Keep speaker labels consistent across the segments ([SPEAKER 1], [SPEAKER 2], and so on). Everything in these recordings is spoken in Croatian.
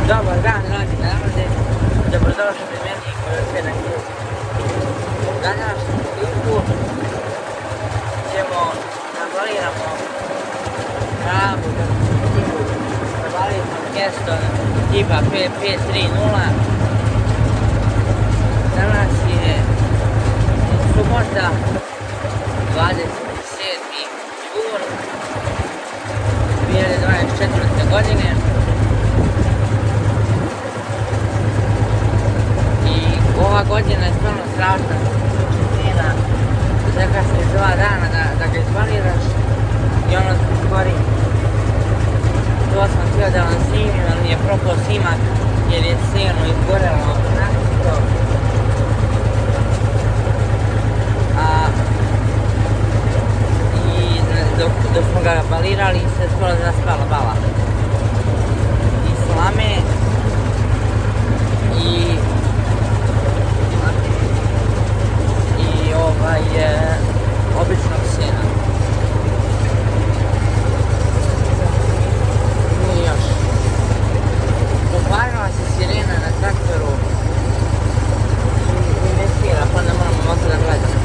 [SPEAKER 1] Dobar dan, dragi narode, dobrodošli u meni koji se na klub. Danas u klipu ćemo nabaliramo kravu, nabaliramo mjesto tipa 5530. Danas je subota 27. jun 2024. godine. Ova godina je stvarno strašna, suština, čeka se 2 dana da ga izbaliraš i ono se skori. To sam htio da vam snimim, ali mi je propao snimak jer je sjeno izgorelo nakon. I dok smo ga balirali se skoro zaspala bala. I slame i običnog sjena. Nije još. Pokvarila se sirena na traktoru i ne svira, pa ne moramo možda da gledamo.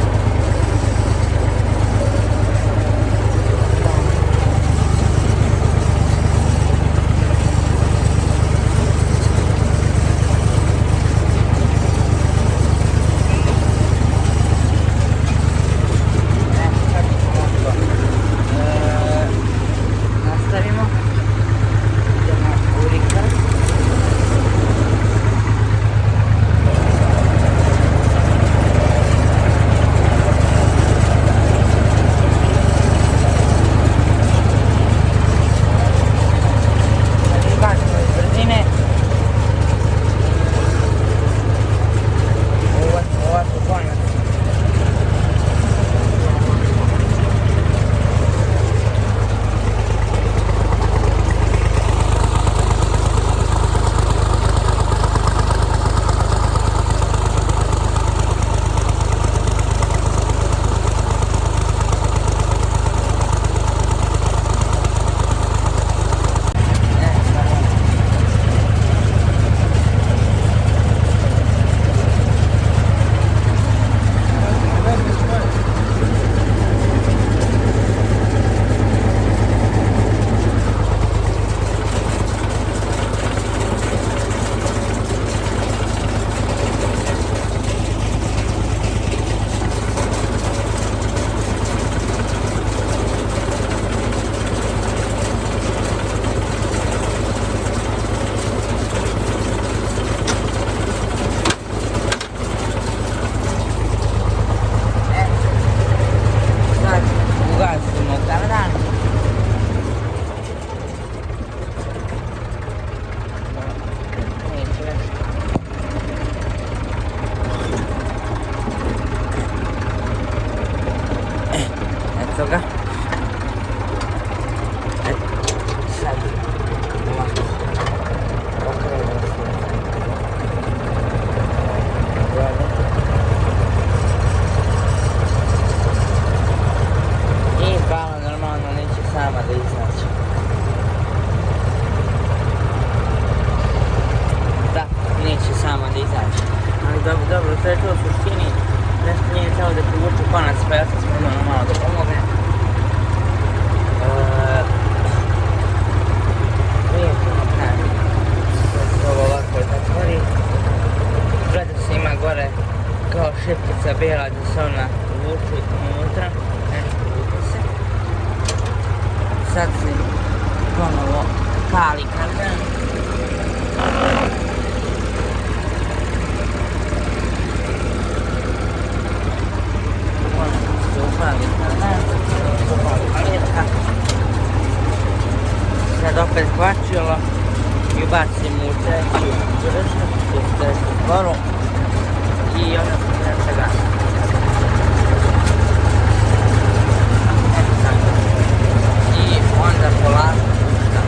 [SPEAKER 1] Toga. Sad ovako okrenemo se gore i bala normalno neće sama da izaći. Da, neće sama da izaći, ali dobro, to je to u suštini. Nešto nije htjelo da privuče konac, pa ja sam spremno malo da pomogne. Lijepo pravi. Ovo ovako je zatvori. Gleda se ima gore kao šiptica bijela da se ona uvuče unutra. Nešto uvuče se. Sad se ponovo pali kardan. Sad opet kvačilo i ubacim u treću koru i onda se kreće gas. I onda polako puštam.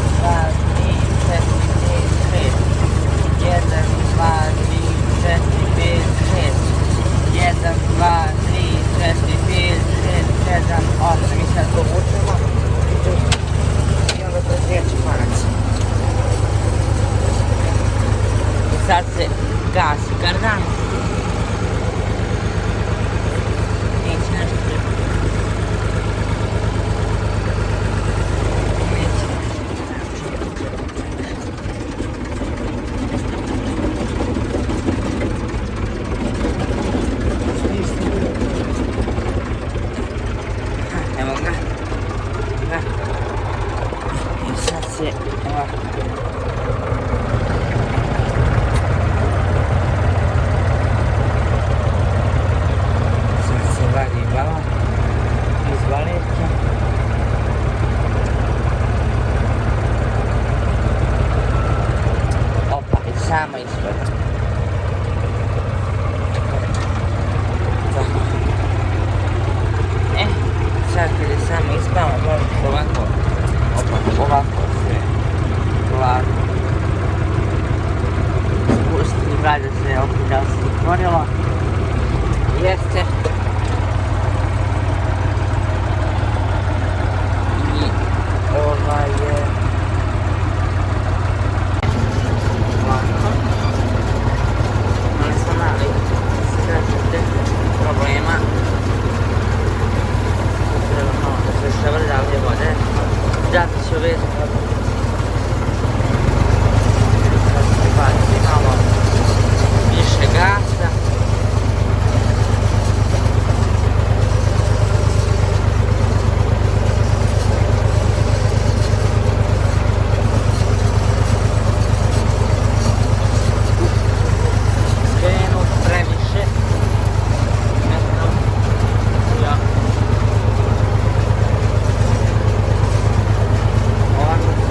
[SPEAKER 1] 2, 3, 4, 5, 6. 1, 2, 3, 4, 5, 6. 1, 2, 3, 4, 5, 6, 7, 8. Mi sad povučemo i onda to sljedeći konac. I sad se gasi kardan. Neće nešto trebati. Evo ga. I sad se ovako. Sad se vadi balon iz baletke. Opa, i samo ispod. Sad kad je samo ispalo, možeš ovako, ovako se polako spustiti, vlada se opet da se otvorilo. Jeste. I ovaj je ovako. Ali sam mali skraćate problema. Treba malo da se šavrda ovdje vode. Zato ću vezati. Sad se baci malo više gasa. Skrenut previše. Ovako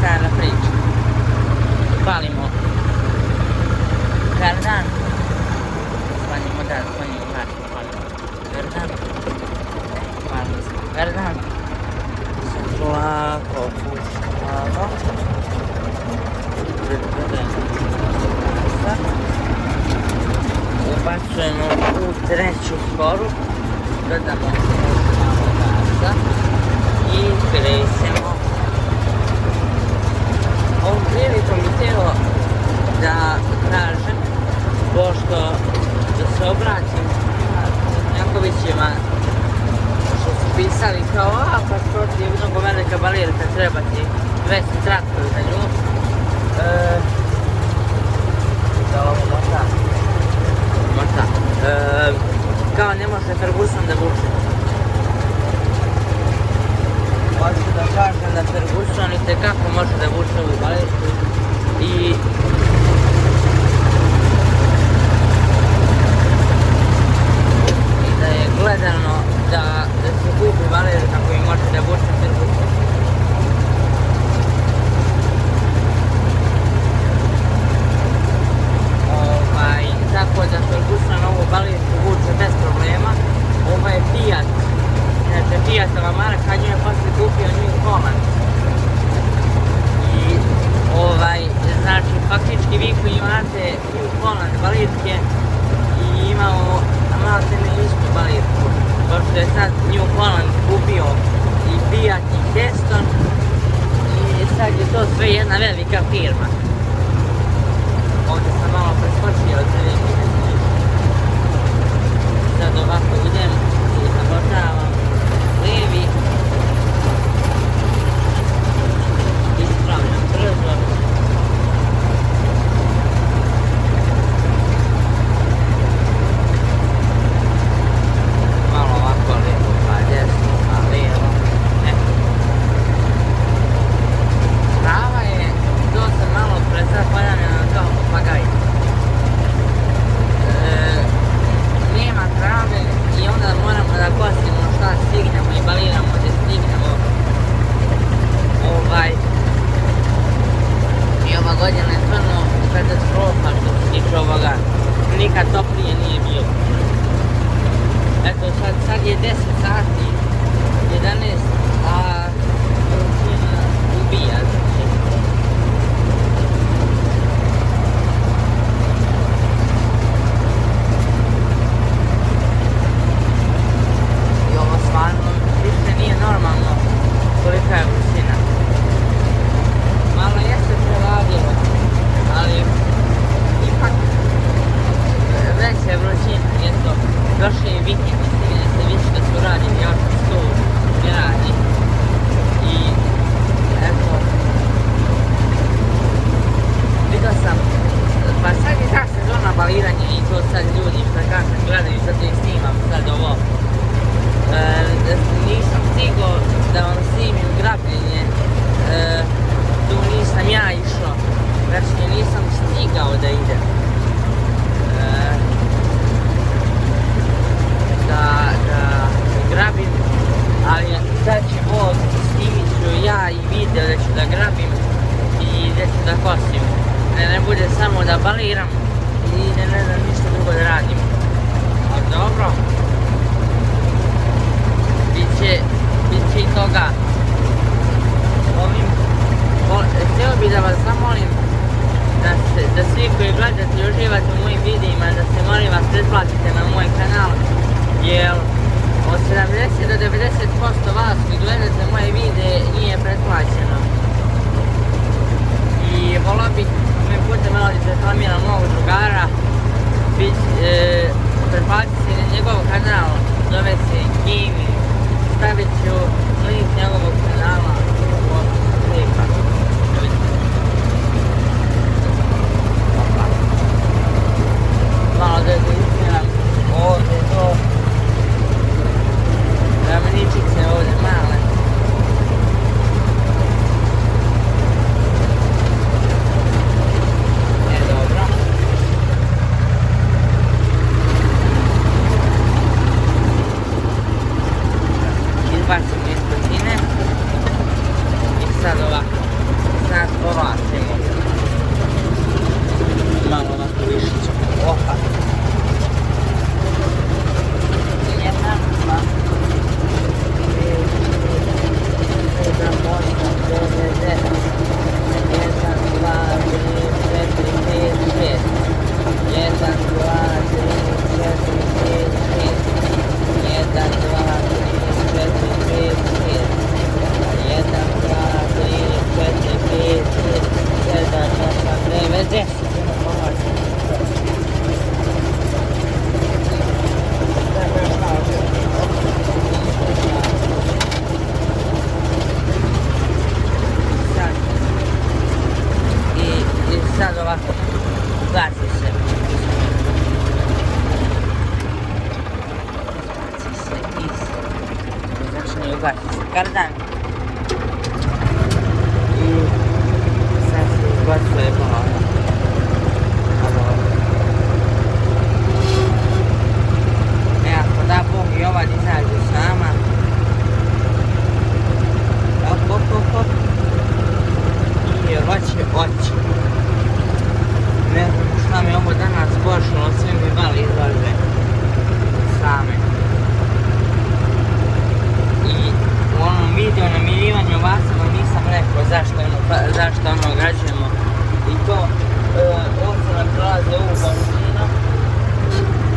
[SPEAKER 1] kraja da pričam. Palimo kardan. Smanjimo znači, palimo kardan. Palimo smo kardan. Sad polako puštamo. Ubacujemo u treću sporu, dodamo malo gasa i kresemo. Ovom prilikom bi htjelo da kažem, pošto da se obratim Jankovićima što su pisali kao pa što ti je mnogo velika balirka, treba ti 200 traktora za nju. Da ovo možda kao ne može Ferguson da vuče. Hoću da kažem da Ferguson itekako može da vuče ovu balirku i da je gledano da se kupi balirka koji može da vuče Ferguson. Tako da Ferguson ovu balirku vuče bez problema. Ovo je Fiat, znači Fiatova marka, nju je posle kupio New Holland. I znači faktički vi koji imate New Holland balirke i imamo malte ne istu balirku. Pošto je sad New Holland kupio i Fiat i Keston i sad je to sve jedna velika firma. Ovdje sam malo preskočio od prilike. Sad ovako idem i zabotavam levi. Ispravljam brzo. Malo ovako lijevo pa desno pa lijevo. Prava je dosta malo prezapaljena kao papagaj. Nema trave i onda moramo da kosimo šta stignemo i baliramo gdje stignemo. I ova godina je stvarno katastrofa što se tiče ovoga. Nikad toplije nije bilo. Eto sad je 10 sati, 11, a rutina ubija. Normalno kolika je vrućina. Malo jeste preladilo, ali ipak veća je vrućina. Eto, došli je vikend i stigne se više da su radili, ja sam tu ne radi. I eto, vidio sam, pa sad je ta sezona baliranja i to sad ljudi što kažem gledaju, sad ih snimam sad ovo. Nisam stigao da vam snimim grabljenje, tu nisam ja išao, znači nisam stigao da idem. Da grabim, ali sad će Bog, snimit ću ja i video da ću da grabim i da ću da kosim. Ne bude samo da baliram i ne znam ništa drugo da radim. Ali dobro. Biće i toga. Htio bih da vas zamolim da svi koji gledate i uživate u mojim videima, da se molim vas pretplatite na moj kanal, jer od 70 do 90% vas koji gledate moje videe nije pretplaćeno. I volio bih ovim putem malo da reklamiram mog drugara, pretplatite na njegov kanal, zove se Gaming. Stavit ću link njegovog kanala u opisu klipa. Malo da izmiram ovdje to rameničice ovdje male. Dobro. Izbacimo iz patine i sad ovako. grdan. I sad se izbacuje ponovno. Ako da Bog i ova izađe sama. Hop. I oće. Ne znam šta mi ovo danas pošlo, sve mi vali izlaze same. I u onom video namirivanju ovaca vam nisam rekao zašto ono ograđujemo. I to ovce nam prelaze u komšinu.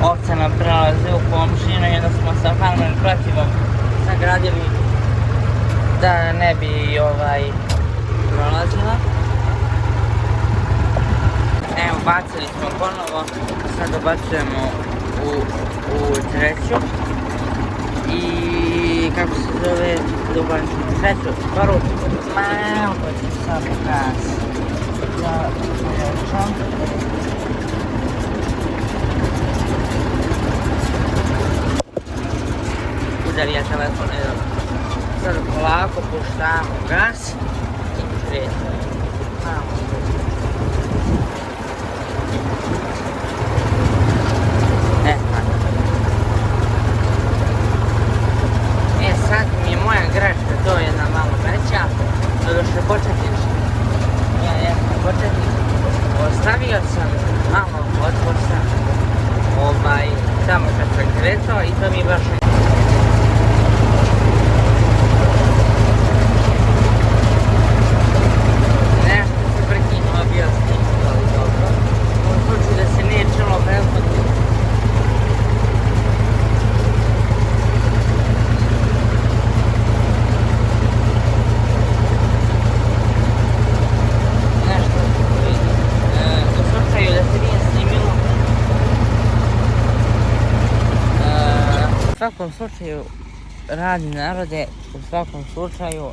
[SPEAKER 1] Ovce nam prelaze u komšinu i onda smo sa farmer protivom sagradili da ne bi prolazila. Evo, bacili smo ponovo, sad dobacujemo u treću i kako se zove, dobacujemo treću, prvu, malo ću sad gas za trećom. Udarija telefon, evo. Sad polako puštamo gas i krećemo. Sad mi je moja greška, to je jedna malo veća, doduše početnič. Ja jesam početnik. Ostavio sam malo otvorsa tamo kad sam kretao i to mi baš ne... Nešto se prekinuo, bio snimio, ali dobro. U slučaju da se nije čulo prethodno. U svakom slučaju, radi narode, u svakom slučaju,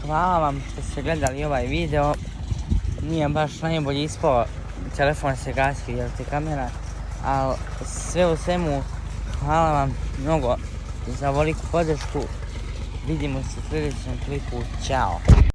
[SPEAKER 1] hvala vam što ste gledali ovaj video. Nije baš najbolji ispao, telefon se gasio, jer te kamera, ali sve u svemu, hvala vam mnogo za veliku podršku. Vidimo se u sljedećem klipu, ćao!